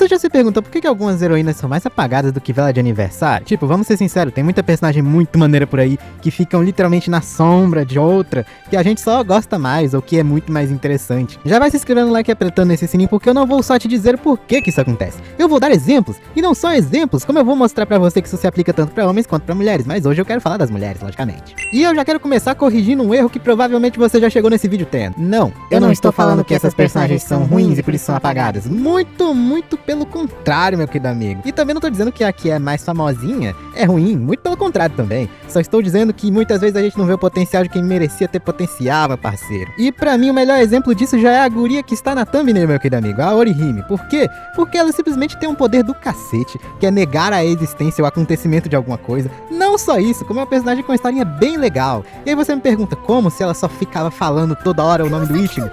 Você já se perguntou por que algumas heroínas são mais apagadas do que vela de aniversário? Tipo, vamos ser sinceros, tem muita personagem muito maneira por aí que ficam literalmente na sombra de outra, que a gente só gosta mais ou que é muito mais interessante. Já vai se inscrevendo no like e apertando nesse sininho, porque eu não vou só te dizer por que isso acontece. Eu vou dar exemplos, e não só exemplos, como eu vou mostrar pra você que isso se aplica tanto pra homens quanto pra mulheres, mas hoje eu quero falar das mulheres, logicamente. E eu já quero começar corrigindo um erro que provavelmente você já chegou nesse vídeo tendo. Não, eu não estou falando que essas personagens são ruins e por isso são apagadas. Muito pelo contrário, meu querido amigo. E também não tô dizendo que a que é mais famosinha é ruim, muito pelo contrário também. Só estou dizendo que muitas vezes a gente não vê o potencial de quem merecia ter potencial, meu parceiro. E pra mim o melhor exemplo disso já é a guria que está na thumbnail, meu querido amigo, a Orihime. Por quê? Porque ela simplesmente tem um poder do cacete, que é negar a existência ou acontecimento de alguma coisa. Não só isso, como é uma personagem com uma historinha bem legal. E aí você me pergunta, como se ela só ficava falando toda hora o nome do Ichigo?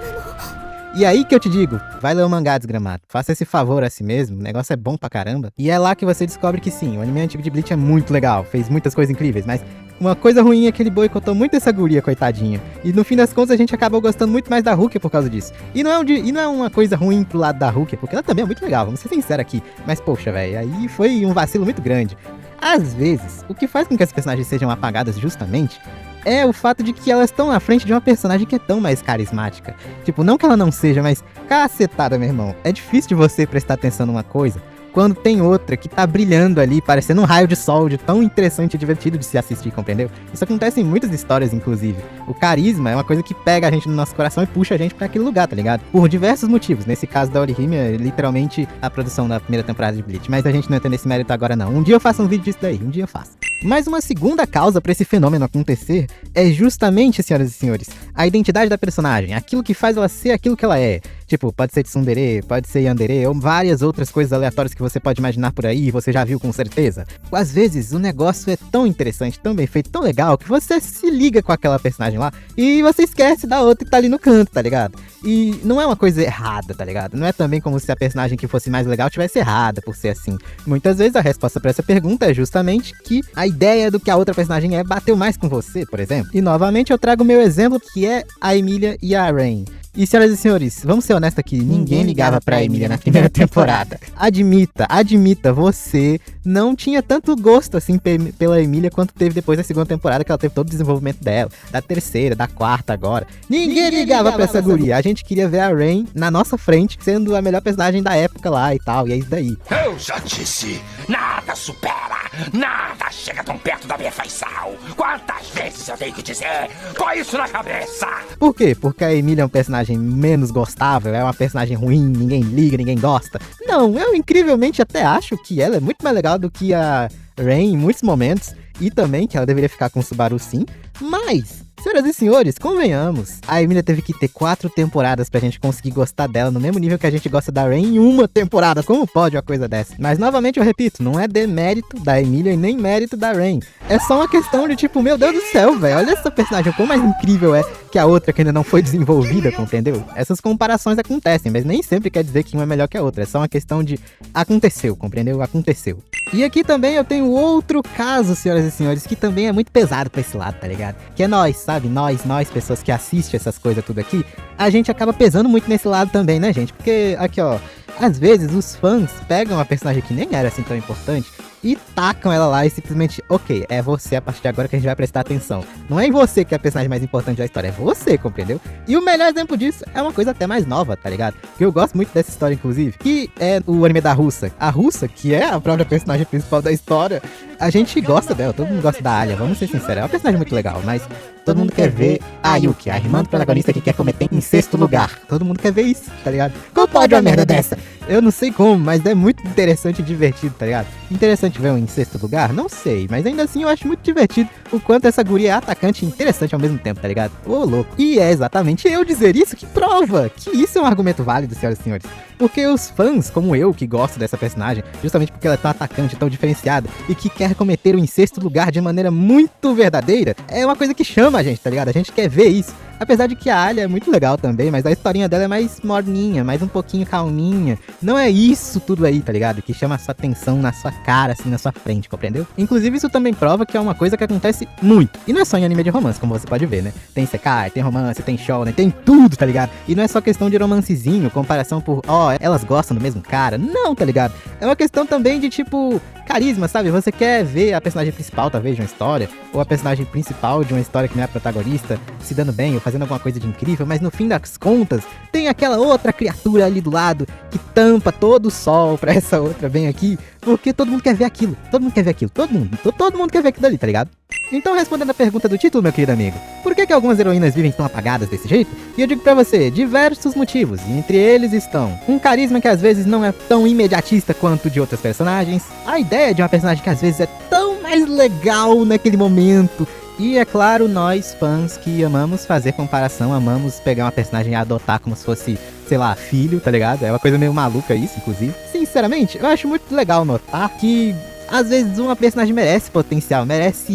E aí que eu te digo, vai ler o mangá, desgramado. Faça esse favor a si mesmo, o negócio é bom pra caramba. E é lá que você descobre que sim, o anime antigo de Bleach é muito legal, fez muitas coisas incríveis, mas uma coisa ruim é que ele boicotou muito essa guria, coitadinha. E no fim das contas a gente acabou gostando muito mais da Rukia por causa disso. E não é uma coisa ruim pro lado da Rukia, porque ela também é muito legal, vamos ser sinceros aqui. Mas poxa, velho, aí foi um vacilo muito grande. Às vezes, o que faz com que as personagens sejam apagadas justamente é o fato de que elas estão na frente de uma personagem que é tão mais carismática. Tipo, não que ela não seja, mas cacetada, meu irmão. É difícil de você prestar atenção numa coisa quando tem outra que tá brilhando ali, parecendo um raio de sol, de tão interessante e divertido de se assistir, compreendeu? Isso acontece em muitas histórias, inclusive. O carisma é uma coisa que pega a gente no nosso coração e puxa a gente pra aquele lugar, tá ligado? Por diversos motivos. Nesse caso da Orihime, é literalmente a produção da primeira temporada de Bleach. Mas a gente não entra nesse mérito agora, não. Um dia eu faço um vídeo disso daí, um dia eu faço. Mas uma segunda causa pra esse fenômeno acontecer é justamente, senhoras e senhores, a identidade da personagem, aquilo que faz ela ser aquilo que ela é. Tipo, pode ser tsundere, pode ser yandere, ou várias outras coisas aleatórias que você pode imaginar por aí e você já viu com certeza. Às vezes o negócio é tão interessante, tão bem feito, tão legal, que você se liga com aquela personagem lá e você esquece da outra que tá ali no canto, tá ligado? E não é uma coisa errada, tá ligado? Não é também como se a personagem que fosse mais legal tivesse errada por ser assim. Muitas vezes a resposta pra essa pergunta é justamente que a ideia do que a outra personagem é bateu mais com você, por exemplo. E novamente eu trago o meu exemplo, que é a Emilia e a Rain. E senhoras e senhores, vamos ser honestos aqui, ninguém ligava pra Emilia na primeira temporada. Admita, você não tinha tanto gosto assim pela Emilia quanto teve depois da segunda temporada, que ela teve todo o desenvolvimento dela, da terceira, da quarta agora. Ninguém ligava pra essa guria, a gente queria ver a Rain na nossa frente, sendo a melhor personagem da época lá e tal, e é isso daí. Eu já disse, nada supera, nada chega tão perto da perfeição. Quantas vezes eu tenho que dizer, põe isso na cabeça. Por quê? Porque a Emilia é um personagem menos gostável, é uma personagem ruim, ninguém liga, ninguém gosta. Não, eu incrivelmente até acho que ela é muito mais legal do que a Rain em muitos momentos, e também que ela deveria ficar com o Subaru sim, mas... senhoras e senhores, convenhamos, a Emilia teve que ter 4 temporadas pra gente conseguir gostar dela no mesmo nível que a gente gosta da Rain em uma temporada. Como pode uma coisa dessa? Mas novamente eu repito, não é demérito da Emilia e nem mérito da Rain. É só uma questão de tipo, meu Deus do céu, velho, olha essa personagem, o quão mais incrível é que a outra que ainda não foi desenvolvida, compreendeu? Essas comparações acontecem, mas nem sempre quer dizer que uma é melhor que a outra. É só uma questão de aconteceu, compreendeu? Aconteceu. E aqui também eu tenho outro caso, senhoras e senhores, que também é muito pesado pra esse lado, tá ligado? Que é nós, sabe? Nós, pessoas que assistem essas coisas tudo aqui, a gente acaba pesando muito nesse lado também, né, gente? Porque, aqui, ó, às vezes os fãs pegam uma personagem que nem era assim tão importante e tacam ela lá e simplesmente, ok, é você a partir de agora que a gente vai prestar atenção. Não é em você que é a personagem mais importante da história, é você, compreendeu? E o melhor exemplo disso é uma coisa até mais nova, tá ligado? Que eu gosto muito dessa história, inclusive, que é o anime da Russa. A Russa, que é a própria personagem principal da história, a gente gosta dela, todo mundo gosta da Alia, vamos ser sinceros, é uma personagem muito legal, mas todo mundo quer ver a Yuki, a irmã do protagonista que quer cometer em sexto lugar. Todo mundo quer ver isso, tá ligado? Como pode uma merda dessa? Eu não sei como, mas é muito interessante e divertido, tá ligado? Interessante ver um em sexto lugar? Não sei, mas ainda assim eu acho muito divertido o quanto essa guria é atacante e interessante ao mesmo tempo, tá ligado? Ô, louco. E é exatamente eu dizer isso que prova que isso é um argumento válido, senhoras e senhores. Porque os fãs, como eu, que gosto dessa personagem, justamente porque ela é tão atacante, tão diferenciada, e que quer cometer o em sexto lugar de maneira muito verdadeira, é uma coisa que chama a gente, tá ligado? A gente quer ver isso. Apesar de que a Alia é muito legal também, mas a historinha dela é mais morninha, mais um pouquinho calminha. Não é isso tudo aí, tá ligado? Que chama a sua atenção na sua cara, assim, na sua frente, compreendeu? Inclusive, isso também prova que é uma coisa que acontece muito. E não é só em anime de romance, como você pode ver, né? Tem Isekai, tem romance, tem shonen, tem tudo, tá ligado? E não é só questão de romancezinho, comparação por, elas gostam do mesmo cara. Não, tá ligado? É uma questão também de, tipo, carisma, sabe? Você quer ver a personagem principal, talvez, de uma história, ou a personagem principal de uma história que não é a protagonista, se dando bem ou fazendo alguma coisa de incrível, mas no fim das contas, tem aquela outra criatura ali do lado que tampa todo o sol pra essa outra bem aqui, porque todo mundo quer ver aquilo, todo mundo quer ver aquilo, todo mundo quer ver aquilo ali, tá ligado? Então, respondendo a pergunta do título, meu querido amigo, por que algumas heroínas vivem tão apagadas desse jeito? E eu digo pra você, diversos motivos, e entre eles estão um carisma que às vezes não é tão imediatista quanto de outras personagens, a ideia de uma personagem que às vezes é tão mais legal naquele momento, e é claro, nós fãs que amamos fazer comparação, amamos pegar uma personagem e adotar como se fosse, sei lá, filho, tá ligado? É uma coisa meio maluca isso, inclusive. Sinceramente, eu acho muito legal notar que às vezes uma personagem merece potencial, merece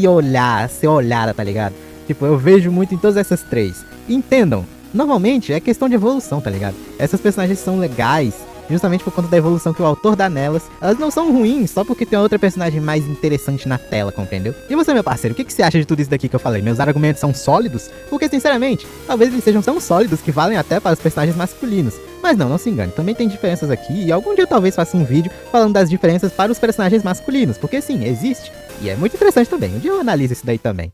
ser olhada, tá ligado? Tipo, eu vejo muito em todas essas três. Entendam, normalmente é questão de evolução, tá ligado? Essas personagens são legais justamente por conta da evolução que o autor dá nelas. Elas não são ruins só porque tem outra personagem mais interessante na tela, compreendeu? E você, meu parceiro, o que você acha de tudo isso daqui que eu falei? Meus argumentos são sólidos? Porque, sinceramente, talvez eles sejam tão sólidos que valem até para os personagens masculinos. Mas não se engane, também tem diferenças aqui, e algum dia eu talvez faça um vídeo falando das diferenças para os personagens masculinos, porque sim, existe, e é muito interessante também, um dia eu analiso isso daí também.